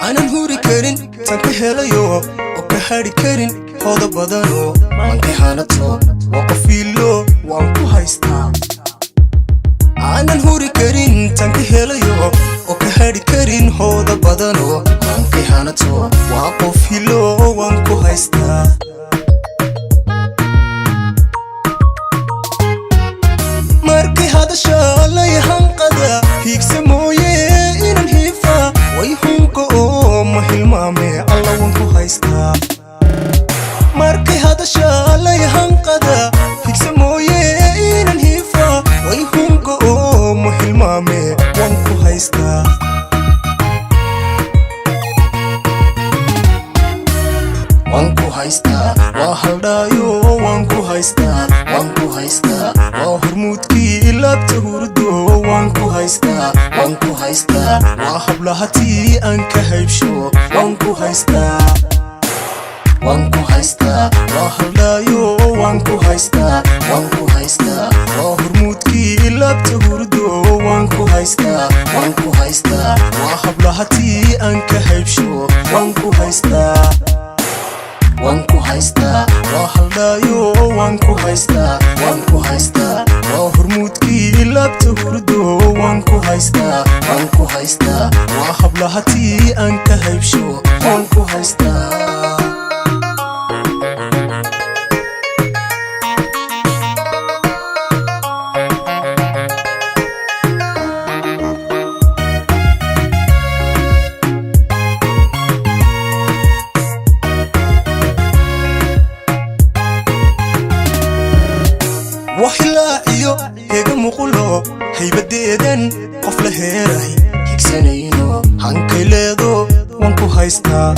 aanan huri karin tan ka helayo oo ka hadhi karin hooda badano mankay hanato waa qofiilo waan ku haystaa aanan huri karin tan ka helayo oo ka hadhi karin hooda badano mankay hanato waa qofiilo waan ku haystaa markay hadasha la yahanqada hiigsa mooye inan hiifa way hunka oo ma hilmaame alla waan ku haystaa markay hadasha la yahanqada hiigsa mooye inan hiifa way hunka oo ma hilmaame waan ku haystaa waan ku haystaa waa haldhaayo waan ku haystaa waan ku haystaa waa hormuudkii laabta hurdo waan ku haystaa waan ku haystaa waa hablahatii aan ka haybsho waan ku haystaa waan ku haystaa waa haldhaayo waan ku haystaa waan ku haystaa waa hormuudkii laabta hurdo waan ku haystaa waan ku haystaa waa hablahatii aan ka haybsho waan ku haystaa waan ku haystaa waa haldhaayo waan ku haystaa waan ku haystaa waa hormuudkii laabta hurdo waan ku haystaa waan ku haystaa waa hablahatii aan ka haybsho waan ku haystaa waxilaaciyo heega muqulo haybadeedan qof la heeray higsanayno hankay leedo waan ku haystaa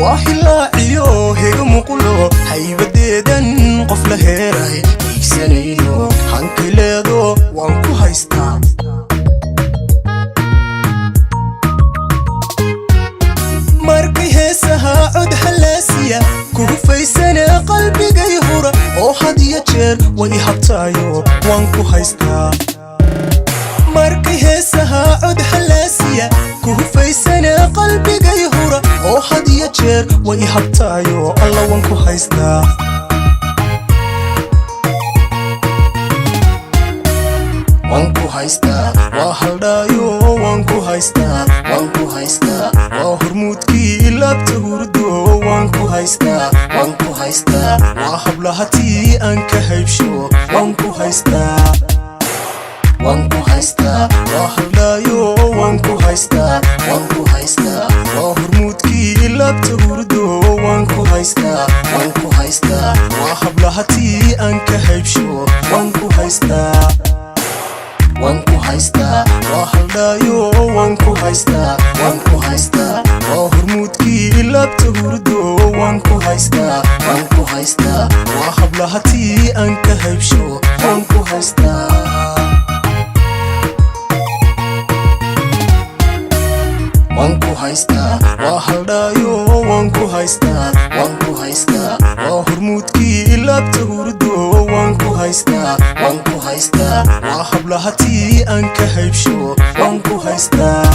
waxilaaciyo heega muqulo haybadeedan qof la heeray higsanayno hankay leedo waan ku haystaa markay heesaha cod halaasiya ku hufaysana qalbigay hura oo had iyo jeer way habtaayo waan ku haystaa markay heesaha cod halaasiya ku hufaysana qalbigay hura oo had iyo jeer way habtaayo alla waan ku haystaa waan ku haystaa waa haldhaayo waan ku haystaa waan ku haystaa waa hormuudkii laabta hurdo waan ku haystaa waan ku haystaa waa hablahatii aan ka haybsho waan ku haystaa waan ku haystaa waa haldhaayo waan ku haystaa waan ku haystaa waa hormuudkii laabta hurdo waan ku haystaa waan ku haystaa waa hablahatii aan ka haybsho waan ku haystaa waan ku haystaa waa haldhaayo waan ku haystaa waan ku haystaa waa hormuudkii laabta hurdo waan ku haystaa waan ku haystaa waa hablahatii aan ka haybsho waan ku haystaa waan ku haystaa waa haldhaayo waan ku haystaa waan ku haystaa waa hormuudkii laabta hurdo waan ku haystaa waan ku haystaa waa hablahatii aan ka haybsho waan ku haystaa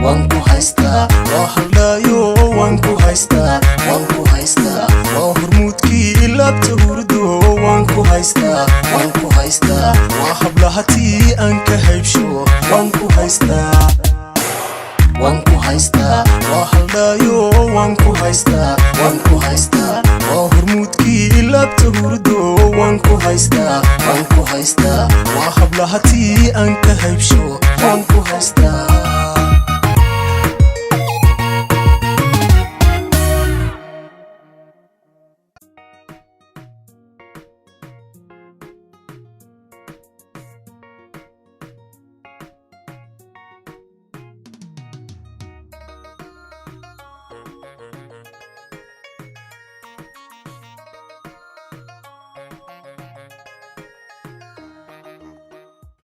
waan ku haystaa waa haldhaayo waan ku haystaa waan ku haystaa waa hormuudkii laabta hurdo waan ku haystaa waan ku haystaa waa hablahatii aan ka haybsho waan ku haystaa waan ku haystaa waa haldhaayo waan ku haystaa waan ku haystaa waa hormuudkii laabta hurdo waan ku haystaa waan ku haystaa waa hablahatii aan ka haybsho waan ku haystaa